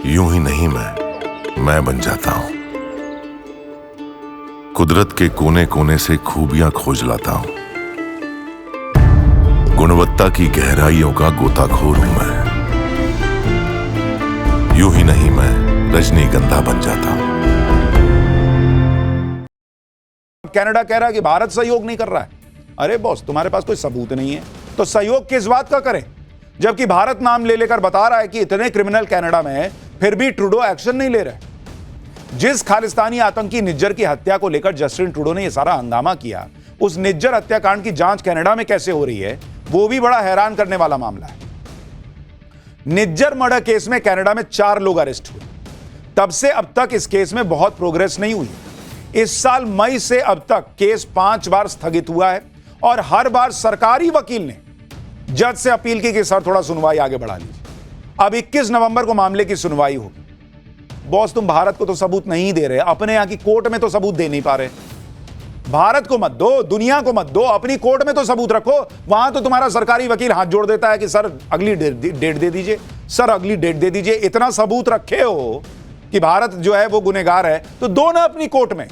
यूं ही नहीं मैं बन जाता हूं। कुदरत के कोने कोने से खूबियां खोज लाता हूं। गुणवत्ता की गहराइयों का गोताखोर हूं मैं। यूं ही नहीं मैं रजनीगंधा बन जाता हूं। कनाडा कह रहा है कि भारत सहयोग नहीं कर रहा है। अरे बॉस, तुम्हारे पास कोई सबूत नहीं है तो सहयोग किस बात का करें, जबकि भारत नाम ले लेकर बता रहा है कि इतने क्रिमिनल कनाडा में हैं, फिर भी ट्रूडो एक्शन नहीं ले रहे। जिस खालिस्तानी आतंकी निज्जर की हत्या को लेकर जस्टिन ट्रूडो ने यह सारा हंगामा किया, उस निज्जर हत्याकांड की जांच कनाडा में कैसे हो रही है, वो भी बड़ा हैरान करने वाला मामला है। निज्जर मर्डर केस में कनाडा में 4 लोग अरेस्ट हुए। तब से अब तक इस केस में बहुत प्रोग्रेस नहीं हुई। इस साल मई से अब तक केस 5 बार स्थगित हुआ है और हर बार सरकारी वकील ने जज से अपील की कि सर थोड़ा सुनवाई आगे बढ़ा लीजिए। अब 21 नवंबर को मामले की सुनवाई होगी। बॉस, तुम भारत को तो सबूत नहीं दे रहे, अपने यहां की कोर्ट में तो सबूत दे नहीं पा रहे। भारत को मत दो, दुनिया को मत दो, अपनी कोर्ट में तो सबूत रखो। वहां तो तुम्हारा सरकारी वकील हाथ जोड़ देता है कि सर अगली डेट दे दीजिए, सर अगली डेट दे दीजिए। इतना सबूत रखे हो कि भारत जो है वो गुनहगार है, तो दो ना अपनी कोर्ट में।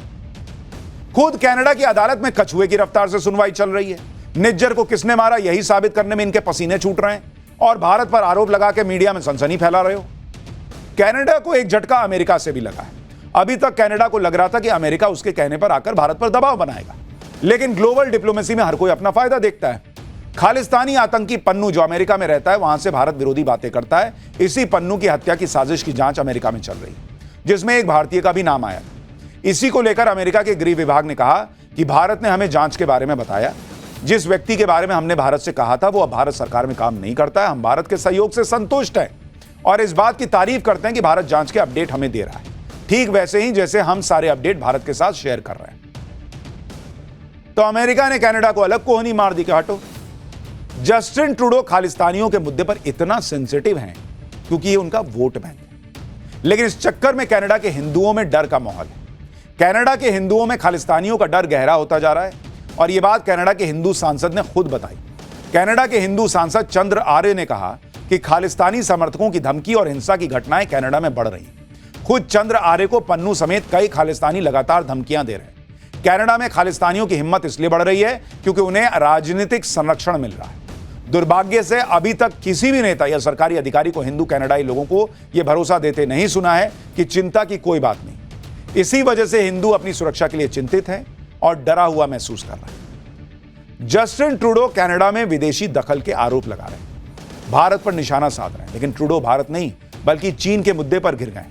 खुद कनाडा की अदालत में कछुए की रफ्तार से सुनवाई चल रही है। निज्जर को किसने मारा यही साबित करने में इनके पसीने छूट रहे हैं और भारत पर आरोप लगा के मीडिया में सनसनी फैला रहे हो। कनाडा को एक झटका अमेरिका से भी लगा है। अभी तक कनाडा को लग रहा था कि अमेरिका उसके कहने पर आकर भारत पर दबाव बनाएगा, लेकिन ग्लोबल डिप्लोमेसी में हर कोई अपना फायदा देखता है। खालिस्तानी आतंकी पन्नू जो अमेरिका में रहता है, वहां से भारत विरोधी बातें करता है। इसी पन्नू की हत्या की साजिश की जांच अमेरिका में चल रही है, जिसमें एक भारतीय का भी नाम आया था। इसी को लेकर अमेरिका के गृह विभाग ने कहा कि भारत ने हमें जांच के बारे में बताया। जिस व्यक्ति के बारे में हमने भारत से कहा था वो अब भारत सरकार में काम नहीं करता है। हम भारत के सहयोग से संतुष्ट हैं और इस बात की तारीफ करते हैं कि भारत जांच के अपडेट हमें दे रहा है, ठीक वैसे ही जैसे हम सारे अपडेट भारत के साथ शेयर कर रहे हैं। तो अमेरिका ने कनाडा को अलग कोहनी मार दी कि हटो। जस्टिन ट्रूडो खालिस्तानियों के मुद्दे पर इतना सेंसिटिव हैं क्योंकि ये उनका वोट बैंक है, लेकिन इस चक्कर में कनाडा के हिंदुओं में डर का माहौल है। कनाडा के हिंदुओं में खालिस्तानियों का डर गहरा होता जा रहा है और यह बात कनाडा के हिंदू सांसद ने खुद बताई। कनाडा के हिंदू सांसद चंद्र आर्य ने कहा कि खालिस्तानी समर्थकों की धमकी और हिंसा की घटनाएं कनाडा में बढ़ रही हैं। खुद चंद्र आर्य को पन्नू समेत कई खालिस्तानी लगातार धमकियां दे रहे हैं। कनाडा में खालिस्तानियों की हिम्मत इसलिए बढ़ रही है क्योंकि उन्हें राजनीतिक संरक्षण मिल रहा है। दुर्भाग्य से अभी तक किसी भी नेता या सरकारी अधिकारी को हिंदू कनाडाई लोगों को यह भरोसा देते नहीं सुना है कि चिंता की कोई बात नहीं। इसी वजह से हिंदू अपनी सुरक्षा के लिए चिंतित हैं और डरा हुआ महसूस कर रहा है। जस्टिन ट्रूडो कनाडा में विदेशी दखल के आरोप लगा रहे हैं, भारत पर निशाना साध रहे हैं, लेकिन ट्रूडो भारत नहीं बल्कि चीन के मुद्दे पर घिर गए,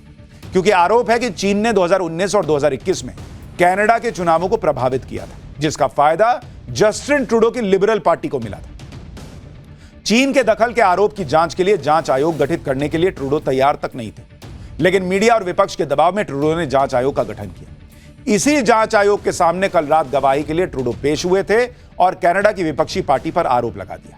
क्योंकि आरोप है कि चीन ने 2019 और 2021 में कनाडा के चुनावों को प्रभावित किया था, जिसका फायदा जस्टिन ट्रूडो की लिबरल पार्टी को मिला था। चीन के दखल के आरोप की जांच के लिए जांच आयोग गठित करने के लिए ट्रूडो तैयार तक नहीं थे, लेकिन मीडिया और विपक्ष के दबाव में ट्रूडो ने जांच आयोग का गठन किया। इसी जांच आयोग के सामने कल रात गवाही के लिए ट्रूडो पेश हुए थे और कनाडा की विपक्षी पार्टी पर आरोप लगा दिया।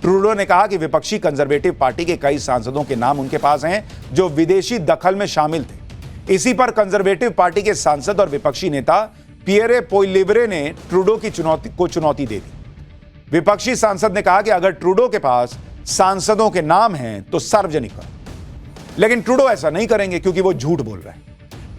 ट्रूडो ने कहा कि विपक्षी कंजर्वेटिव पार्टी के कई सांसदों के नाम उनके पास हैं जो विदेशी दखल में शामिल थे। इसी पर कंजर्वेटिव पार्टी के सांसद और विपक्षी नेता पियरे पोइलिवरे ने ट्रूडो की चुनौती दे दी। विपक्षी सांसद ने कहा कि अगर ट्रूडो के पास सांसदों के नाम हैं तो सार्वजनिक करो, लेकिन ट्रूडो ऐसा नहीं करेंगे क्योंकि वो झूठ बोल रहे हैं।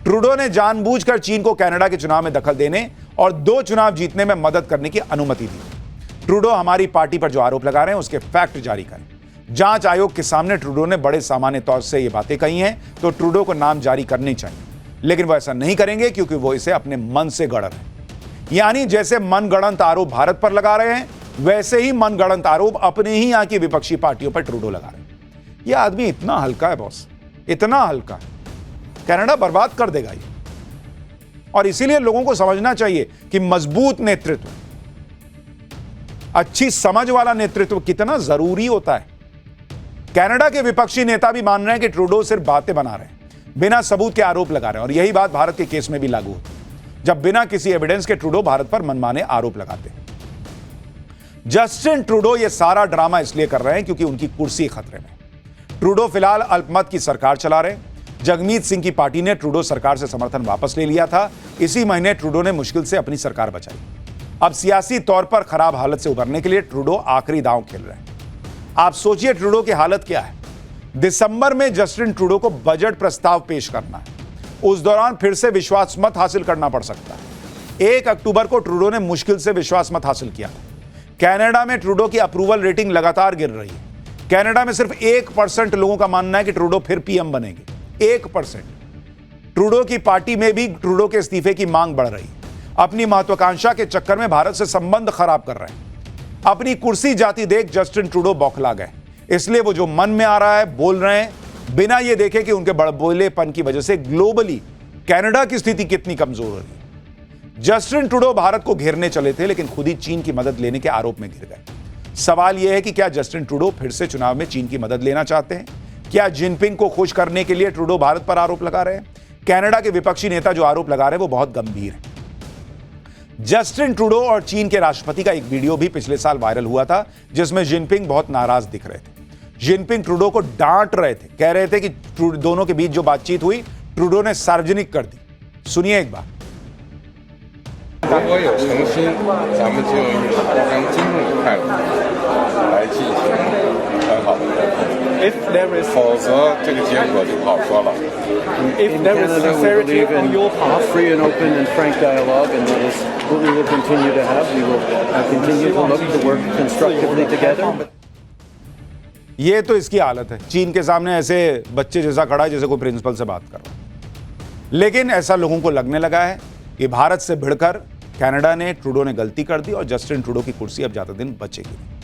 ट्रूडो ने जानबूझकर चीन को कनाडा के चुनाव में दखल देने और 2 चुनाव जीतने में मदद करने की अनुमति दी। ट्रूडो हमारी पार्टी पर जो आरोप लगा रहे हैं उसके फैक्ट जारी करें। जांच आयोग के सामने ट्रूडो ने बड़े सामान्य तौर से ये बातें कही हैं, तो ट्रूडो को नाम जारी करने चाहिए, लेकिन वो ऐसा नहीं करेंगे क्योंकि वो इसे अपने मन से गढ़ रहे हैं। यानी जैसे मनगढ़ंत आरोप भारत पर लगा रहे हैं, वैसे ही मनगढ़ंत आरोप अपने ही यहां की विपक्षी पार्टियों पर ट्रूडो लगा रहे हैं। यह आदमी इतना हल्का है बॉस, इतना हल्का, कनाडा बर्बाद कर देगा ये। और इसीलिए लोगों को समझना चाहिए कि मजबूत नेतृत्व, अच्छी समझ वाला नेतृत्व कितना जरूरी होता है। कनाडा के विपक्षी नेता भी मान रहे हैं कि ट्रूडो सिर्फ बातें बना रहे हैं, बिना सबूत के आरोप लगा रहे हैं, और यही बात भारत के केस में भी लागू होती है, जब बिना किसी एविडेंस के ट्रूडो भारत पर मनमाने आरोप लगाते हैं। जस्टिन ट्रूडो ये सारा ड्रामा इसलिए कर रहे हैं क्योंकि उनकी कुर्सी खतरे में। ट्रूडो फिलहाल अल्पमत की सरकार चला रहे हैं। जगमीत सिंह की पार्टी ने ट्रूडो सरकार से समर्थन वापस ले लिया था। इसी महीने ट्रूडो ने मुश्किल से अपनी सरकार बचाई। अब सियासी तौर पर खराब हालत से उबरने के लिए ट्रूडो आखिरी दांव खेल रहे हैं। आप सोचिए ट्रूडो की हालत क्या है। दिसंबर में जस्टिन ट्रूडो को बजट प्रस्ताव पेश करना है। उस दौरान फिर से विश्वास मत हासिल करना पड़ सकता है। 1 अक्टूबर को ट्रूडो ने मुश्किल से विश्वास मत हासिल किया। कनाडा में ट्रूडो की अप्रूवल रेटिंग लगातार गिर रही है। कनाडा में सिर्फ 1% लोगों का मानना है कि ट्रूडो फिर पीएम बनेंगे। 1%। ट्रूडो की पार्टी में भी ट्रूडो के इस्तीफे की मांग बढ़ रही है। अपनी महत्वाकांक्षा के चक्कर में भारत से संबंध खराब कर रहे हैं। अपनी कुर्सी जाती देख जस्टिन ट्रूडो बौखला गए, इसलिए वो जो मन में आ रहा है बोल रहे हैं, बिना ये देखे कि उनके बड़बोलेपन की वजह से ग्लोबली कनाडा की स्थिति कितनी कमजोर हो रही है। जस्टिन ट्रूडो भारत को घेरने चले थे, लेकिन खुद ही चीन की मदद लेने के आरोप में घिर गए। सवाल यह है कि क्या जस्टिन ट्रूडो फिर से चुनाव में चीन की मदद लेना चाहते हैं? क्या जिनपिंग को खुश करने के लिए ट्रूडो भारत पर आरोप लगा रहे हैं? कनाडा के विपक्षी नेता जो आरोप लगा रहे हैं वो बहुत गंभीर है। जस्टिन ट्रूडो और चीन के राष्ट्रपति का एक वीडियो भी पिछले साल वायरल हुआ था, जिसमें जिनपिंग बहुत नाराज दिख रहे थे। जिनपिंग ट्रूडो को डांट रहे थे, कह रहे थे कि दोनों के बीच जो बातचीत हुई ट्रूडो ने सार्वजनिक कर दी। सुनिए एक बार। 如果有诚心，咱们就以互相尊重的态度来进行很好的沟通。 If there is 否则这个结果就不好说了。 if In there is Canada, we sincerity believe on in your part, free and open and frank dialogue, and that is what we will continue to have. We will continue to look to work constructively together. ये तो इसकी हालत है, चीन के सामने ऐसे बच्चे जैसा खड़ा है जैसे कोई प्रिंसिपल से बात कर रहा है। लेकिन ऐसा लोगों को लगने लगा है कि भारत से भिड़कर कनाडा ने, ट्रूडो ने गलती कर दी और जस्टिन ट्रूडो की कुर्सी अब ज्यादा दिन बचेगी नहीं।